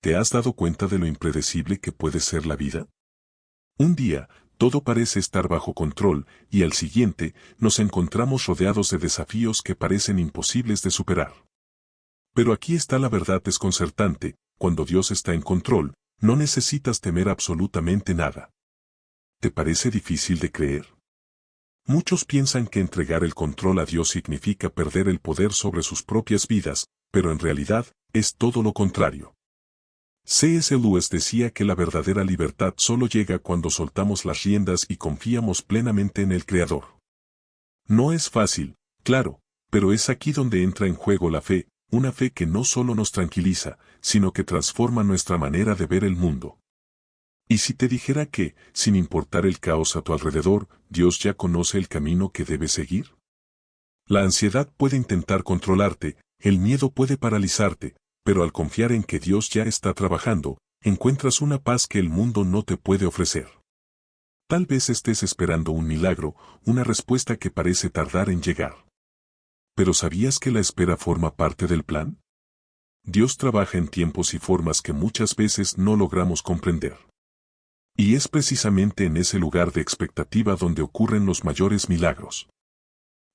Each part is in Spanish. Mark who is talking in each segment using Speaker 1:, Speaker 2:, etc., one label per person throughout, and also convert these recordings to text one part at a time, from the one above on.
Speaker 1: ¿Te has dado cuenta de lo impredecible que puede ser la vida? Un día, todo parece estar bajo control, y al siguiente, nos encontramos rodeados de desafíos que parecen imposibles de superar. Pero aquí está la verdad desconcertante: cuando Dios está en control, no necesitas temer absolutamente nada. ¿Te parece difícil de creer? Muchos piensan que entregar el control a Dios significa perder el poder sobre sus propias vidas, pero en realidad, es todo lo contrario. C.S. Lewis decía que la verdadera libertad solo llega cuando soltamos las riendas y confiamos plenamente en el Creador. No es fácil, claro, pero es aquí donde entra en juego la fe, una fe que no solo nos tranquiliza, sino que transforma nuestra manera de ver el mundo. ¿Y si te dijera que, sin importar el caos a tu alrededor, Dios ya conoce el camino que debes seguir? La ansiedad puede intentar controlarte, el miedo puede paralizarte, pero al confiar en que Dios ya está trabajando, encuentras una paz que el mundo no te puede ofrecer. Tal vez estés esperando un milagro, una respuesta que parece tardar en llegar. ¿Pero sabías que la espera forma parte del plan? Dios trabaja en tiempos y formas que muchas veces no logramos comprender. Y es precisamente en ese lugar de expectativa donde ocurren los mayores milagros.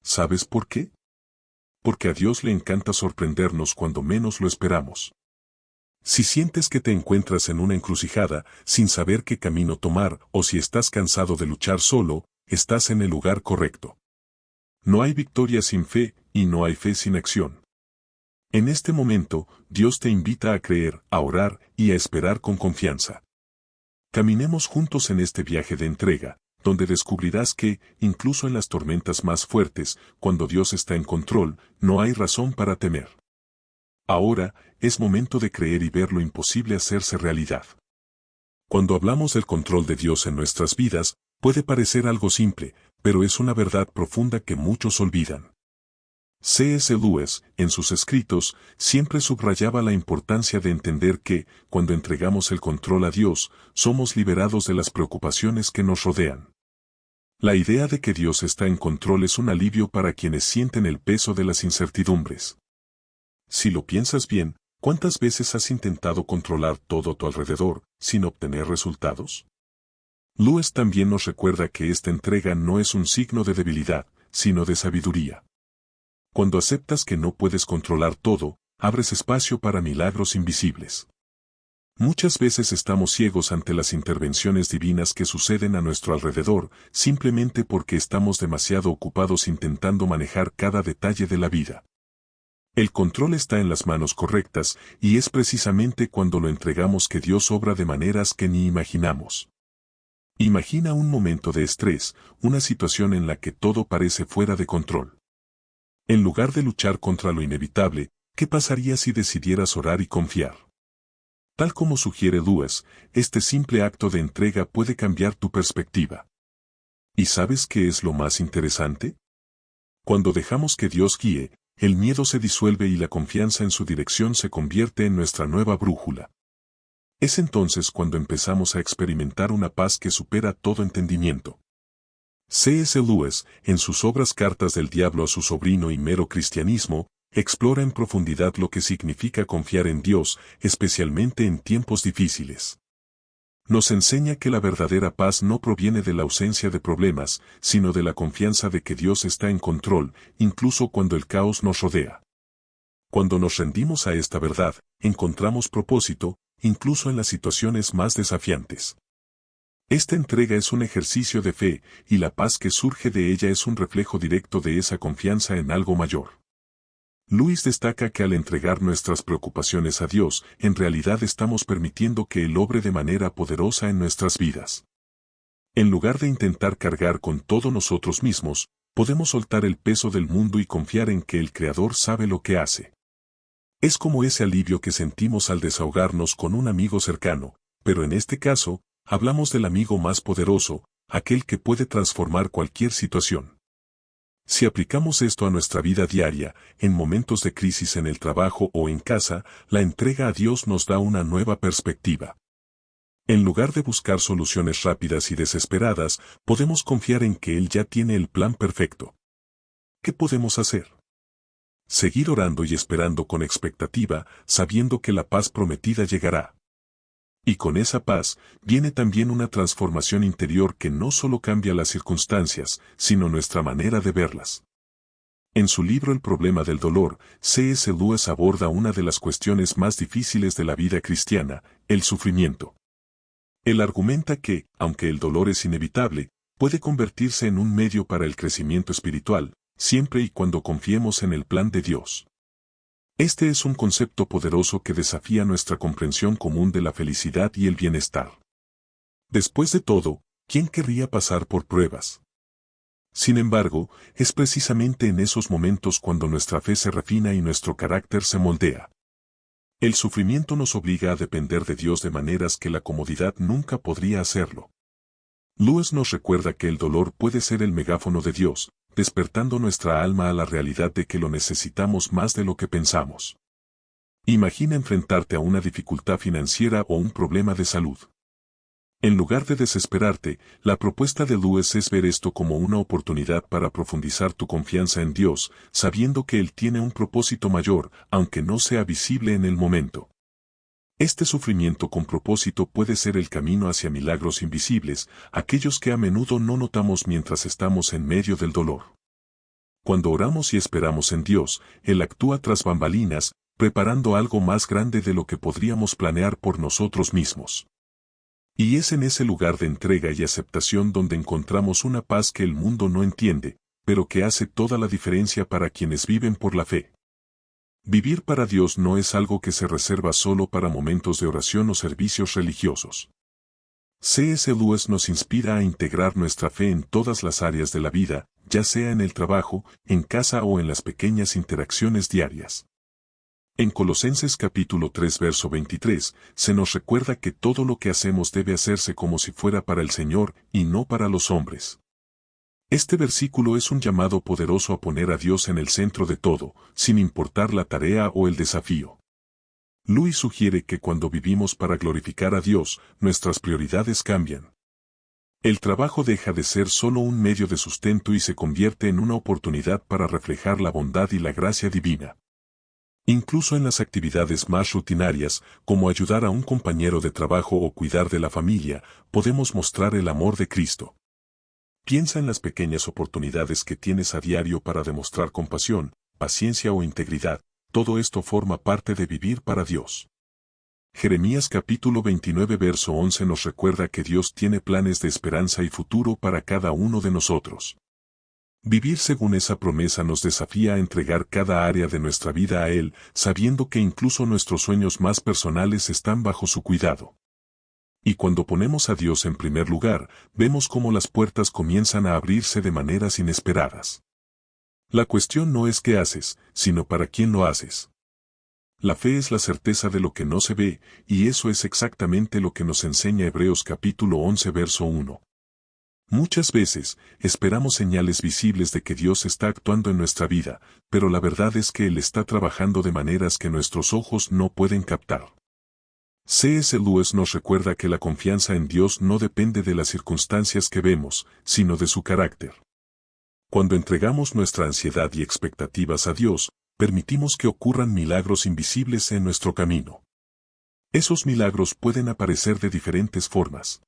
Speaker 1: ¿Sabes por qué? Porque a Dios le encanta sorprendernos cuando menos lo esperamos. Si sientes que te encuentras en una encrucijada, sin saber qué camino tomar, o si estás cansado de luchar solo, estás en el lugar correcto. No hay victoria sin fe, y no hay fe sin acción. En este momento, Dios te invita a creer, a orar, y a esperar con confianza. Caminemos juntos en este viaje de entrega, donde descubrirás que, incluso en las tormentas más fuertes, cuando Dios está en control, no hay razón para temer. Ahora, es momento de creer y ver lo imposible hacerse realidad. Cuando hablamos del control de Dios en nuestras vidas, puede parecer algo simple, pero es una verdad profunda que muchos olvidan. C.S. Lewis, en sus escritos, siempre subrayaba la importancia de entender que, cuando entregamos el control a Dios, somos liberados de las preocupaciones que nos rodean. La idea de que Dios está en control es un alivio para quienes sienten el peso de las incertidumbres. Si lo piensas bien, ¿cuántas veces has intentado controlar todo a tu alrededor, sin obtener resultados? Lewis también nos recuerda que esta entrega no es un signo de debilidad, sino de sabiduría. Cuando aceptas que no puedes controlar todo, abres espacio para milagros invisibles. Muchas veces estamos ciegos ante las intervenciones divinas que suceden a nuestro alrededor, simplemente porque estamos demasiado ocupados intentando manejar cada detalle de la vida. El control está en las manos correctas, y es precisamente cuando lo entregamos que Dios obra de maneras que ni imaginamos. Imagina un momento de estrés, una situación en la que todo parece fuera de control. En lugar de luchar contra lo inevitable, ¿qué pasaría si decidieras orar y confiar? Tal como sugiere Lewis, este simple acto de entrega puede cambiar tu perspectiva. ¿Y sabes qué es lo más interesante? Cuando dejamos que Dios guíe, el miedo se disuelve y la confianza en su dirección se convierte en nuestra nueva brújula. Es entonces cuando empezamos a experimentar una paz que supera todo entendimiento. C.S. Lewis, en sus obras Cartas del Diablo a su sobrino y Mero Cristianismo, explora en profundidad lo que significa confiar en Dios, especialmente en tiempos difíciles. Nos enseña que la verdadera paz no proviene de la ausencia de problemas, sino de la confianza de que Dios está en control, incluso cuando el caos nos rodea. Cuando nos rendimos a esta verdad, encontramos propósito, incluso en las situaciones más desafiantes. Esta entrega es un ejercicio de fe, y la paz que surge de ella es un reflejo directo de esa confianza en algo mayor. Lewis destaca que al entregar nuestras preocupaciones a Dios, en realidad estamos permitiendo que Él obre de manera poderosa en nuestras vidas. En lugar de intentar cargar con todo nosotros mismos, podemos soltar el peso del mundo y confiar en que el Creador sabe lo que hace. Es como ese alivio que sentimos al desahogarnos con un amigo cercano, pero en este caso, hablamos del amigo más poderoso, aquel que puede transformar cualquier situación. Si aplicamos esto a nuestra vida diaria, en momentos de crisis en el trabajo o en casa, la entrega a Dios nos da una nueva perspectiva. En lugar de buscar soluciones rápidas y desesperadas, podemos confiar en que Él ya tiene el plan perfecto. ¿Qué podemos hacer? Seguir orando y esperando con expectativa, sabiendo que la paz prometida llegará. Y con esa paz, viene también una transformación interior que no solo cambia las circunstancias, sino nuestra manera de verlas. En su libro El problema del dolor, C.S. Lewis aborda una de las cuestiones más difíciles de la vida cristiana, el sufrimiento. Él argumenta que, aunque el dolor es inevitable, puede convertirse en un medio para el crecimiento espiritual, siempre y cuando confiemos en el plan de Dios. Este es un concepto poderoso que desafía nuestra comprensión común de la felicidad y el bienestar. Después de todo, ¿quién querría pasar por pruebas? Sin embargo, es precisamente en esos momentos cuando nuestra fe se refina y nuestro carácter se moldea. El sufrimiento nos obliga a depender de Dios de maneras que la comodidad nunca podría hacerlo. Lewis nos recuerda que el dolor puede ser el megáfono de Dios, despertando nuestra alma a la realidad de que lo necesitamos más de lo que pensamos. Imagina enfrentarte a una dificultad financiera o un problema de salud. En lugar de desesperarte, la propuesta de Lewis es ver esto como una oportunidad para profundizar tu confianza en Dios, sabiendo que Él tiene un propósito mayor, aunque no sea visible en el momento. Este sufrimiento con propósito puede ser el camino hacia milagros invisibles, aquellos que a menudo no notamos mientras estamos en medio del dolor. Cuando oramos y esperamos en Dios, Él actúa tras bambalinas, preparando algo más grande de lo que podríamos planear por nosotros mismos. Y es en ese lugar de entrega y aceptación donde encontramos una paz que el mundo no entiende, pero que hace toda la diferencia para quienes viven por la fe. Vivir para Dios no es algo que se reserva solo para momentos de oración o servicios religiosos. C.S. Lewis nos inspira a integrar nuestra fe en todas las áreas de la vida, ya sea en el trabajo, en casa o en las pequeñas interacciones diarias. En Colosenses capítulo 3 verso 23, se nos recuerda que todo lo que hacemos debe hacerse como si fuera para el Señor y no para los hombres. Este versículo es un llamado poderoso a poner a Dios en el centro de todo, sin importar la tarea o el desafío. Lewis sugiere que cuando vivimos para glorificar a Dios, nuestras prioridades cambian. El trabajo deja de ser solo un medio de sustento y se convierte en una oportunidad para reflejar la bondad y la gracia divina. Incluso en las actividades más rutinarias, como ayudar a un compañero de trabajo o cuidar de la familia, podemos mostrar el amor de Cristo. Piensa en las pequeñas oportunidades que tienes a diario para demostrar compasión, paciencia o integridad. Todo esto forma parte de vivir para Dios. Jeremías capítulo 29 verso 11 nos recuerda que Dios tiene planes de esperanza y futuro para cada uno de nosotros. Vivir según esa promesa nos desafía a entregar cada área de nuestra vida a Él, sabiendo que incluso nuestros sueños más personales están bajo su cuidado. Y cuando ponemos a Dios en primer lugar, vemos cómo las puertas comienzan a abrirse de maneras inesperadas. La cuestión no es qué haces, sino para quién lo haces. La fe es la certeza de lo que no se ve, y eso es exactamente lo que nos enseña Hebreos capítulo 11 verso 1. Muchas veces, esperamos señales visibles de que Dios está actuando en nuestra vida, pero la verdad es que Él está trabajando de maneras que nuestros ojos no pueden captar. C.S. Lewis nos recuerda que la confianza en Dios no depende de las circunstancias que vemos, sino de su carácter. Cuando entregamos nuestra ansiedad y expectativas a Dios, permitimos que ocurran milagros invisibles en nuestro camino. Esos milagros pueden aparecer de diferentes formas.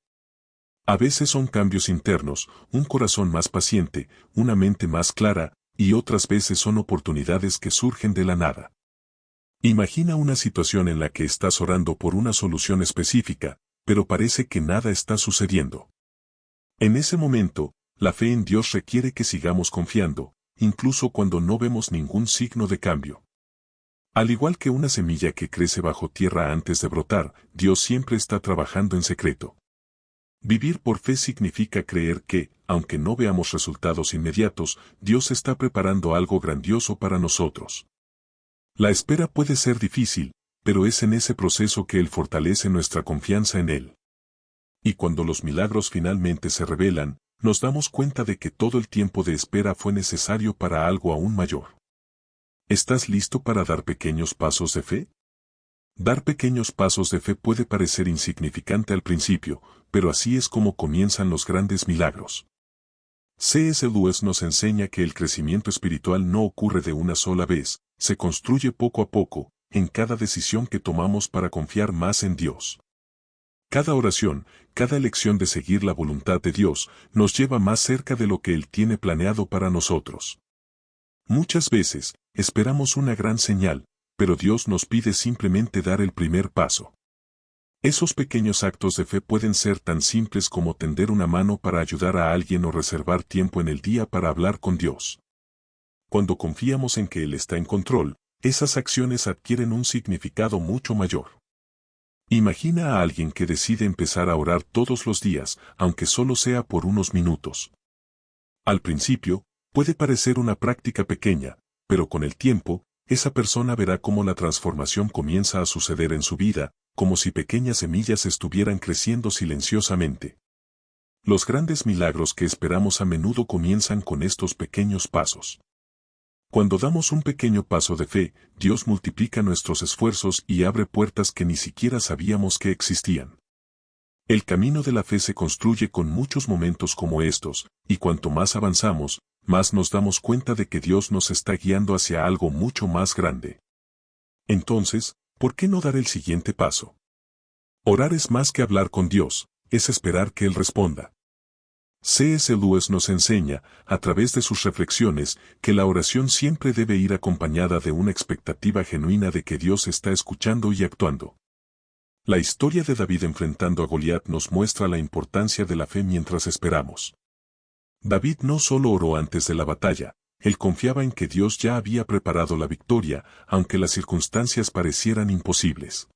Speaker 1: A veces son cambios internos, un corazón más paciente, una mente más clara, y otras veces son oportunidades que surgen de la nada. Imagina una situación en la que estás orando por una solución específica, pero parece que nada está sucediendo. En ese momento, la fe en Dios requiere que sigamos confiando, incluso cuando no vemos ningún signo de cambio. Al igual que una semilla que crece bajo tierra antes de brotar, Dios siempre está trabajando en secreto. Vivir por fe significa creer que, aunque no veamos resultados inmediatos, Dios está preparando algo grandioso para nosotros. La espera puede ser difícil, pero es en ese proceso que Él fortalece nuestra confianza en Él. Y cuando los milagros finalmente se revelan, nos damos cuenta de que todo el tiempo de espera fue necesario para algo aún mayor. ¿Estás listo para dar pequeños pasos de fe? Dar pequeños pasos de fe puede parecer insignificante al principio, pero así es como comienzan los grandes milagros. C.S. Lewis nos enseña que el crecimiento espiritual no ocurre de una sola vez, se construye poco a poco, en cada decisión que tomamos para confiar más en Dios. Cada oración, cada elección de seguir la voluntad de Dios, nos lleva más cerca de lo que Él tiene planeado para nosotros. Muchas veces, esperamos una gran señal, pero Dios nos pide simplemente dar el primer paso. Esos pequeños actos de fe pueden ser tan simples como tender una mano para ayudar a alguien o reservar tiempo en el día para hablar con Dios. Cuando confiamos en que Él está en control, esas acciones adquieren un significado mucho mayor. Imagina a alguien que decide empezar a orar todos los días, aunque solo sea por unos minutos. Al principio, puede parecer una práctica pequeña, pero con el tiempo, esa persona verá cómo la transformación comienza a suceder en su vida, como si pequeñas semillas estuvieran creciendo silenciosamente. Los grandes milagros que esperamos a menudo comienzan con estos pequeños pasos. Cuando damos un pequeño paso de fe, Dios multiplica nuestros esfuerzos y abre puertas que ni siquiera sabíamos que existían. El camino de la fe se construye con muchos momentos como estos, y cuanto más avanzamos, más nos damos cuenta de que Dios nos está guiando hacia algo mucho más grande. Entonces, ¿por qué no dar el siguiente paso? Orar es más que hablar con Dios, es esperar que Él responda. C.S. Lewis nos enseña, a través de sus reflexiones, que la oración siempre debe ir acompañada de una expectativa genuina de que Dios está escuchando y actuando. La historia de David enfrentando a Goliat nos muestra la importancia de la fe mientras esperamos. David no solo oró antes de la batalla, él confiaba en que Dios ya había preparado la victoria, aunque las circunstancias parecieran imposibles.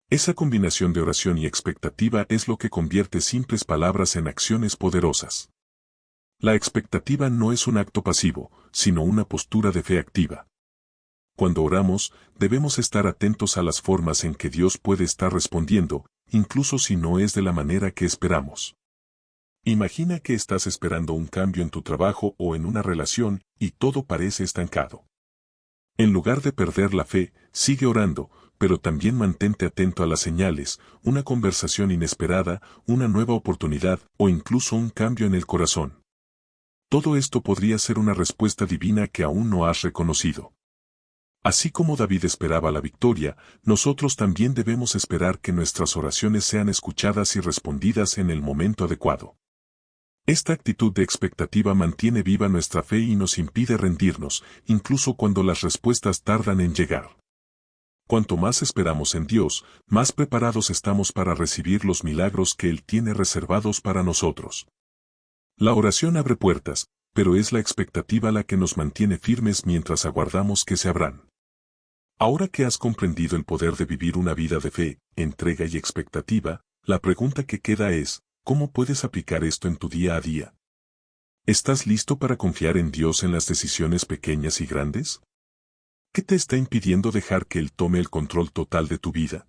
Speaker 1: Esa combinación de oración y expectativa es lo que convierte simples palabras en acciones poderosas. La expectativa no es un acto pasivo, sino una postura de fe activa. Cuando oramos, debemos estar atentos a las formas en que Dios puede estar respondiendo, incluso si no es de la manera que esperamos. Imagina que estás esperando un cambio en tu trabajo o en una relación, y todo parece estancado. En lugar de perder la fe, sigue orando, pero también mantente atento a las señales, una conversación inesperada, una nueva oportunidad o incluso un cambio en el corazón. Todo esto podría ser una respuesta divina que aún no has reconocido. Así como David esperaba la victoria, nosotros también debemos esperar que nuestras oraciones sean escuchadas y respondidas en el momento adecuado. Esta actitud de expectativa mantiene viva nuestra fe y nos impide rendirnos, incluso cuando las respuestas tardan en llegar. Cuanto más esperamos en Dios, más preparados estamos para recibir los milagros que Él tiene reservados para nosotros. La oración abre puertas, pero es la expectativa la que nos mantiene firmes mientras aguardamos que se abran. Ahora que has comprendido el poder de vivir una vida de fe, entrega y expectativa, la pregunta que queda es, ¿cómo puedes aplicar esto en tu día a día? ¿Estás listo para confiar en Dios en las decisiones pequeñas y grandes? ¿Qué te está impidiendo dejar que Él tome el control total de tu vida?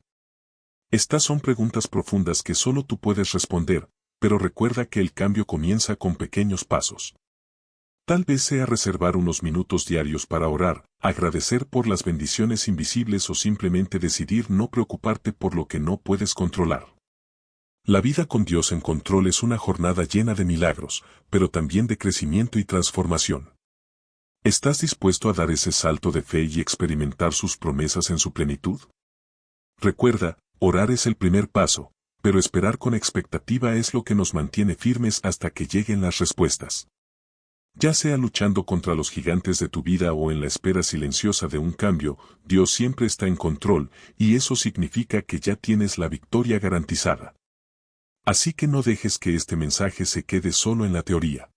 Speaker 1: Estas son preguntas profundas que solo tú puedes responder, pero recuerda que el cambio comienza con pequeños pasos. Tal vez sea reservar unos minutos diarios para orar, agradecer por las bendiciones invisibles o simplemente decidir no preocuparte por lo que no puedes controlar. La vida con Dios en control es una jornada llena de milagros, pero también de crecimiento y transformación. ¿Estás dispuesto a dar ese salto de fe y experimentar sus promesas en su plenitud? Recuerda, orar es el primer paso, pero esperar con expectativa es lo que nos mantiene firmes hasta que lleguen las respuestas. Ya sea luchando contra los gigantes de tu vida o en la espera silenciosa de un cambio, Dios siempre está en control, y eso significa que ya tienes la victoria garantizada. Así que no dejes que este mensaje se quede solo en la teoría.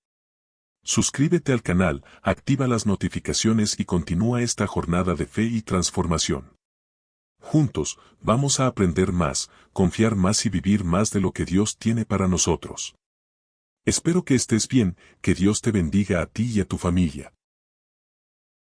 Speaker 1: Suscríbete al canal, activa las notificaciones y continúa esta jornada de fe y transformación. Juntos, vamos a aprender más, confiar más y vivir más de lo que Dios tiene para nosotros. Espero que estés bien, que Dios te bendiga a ti y a tu familia.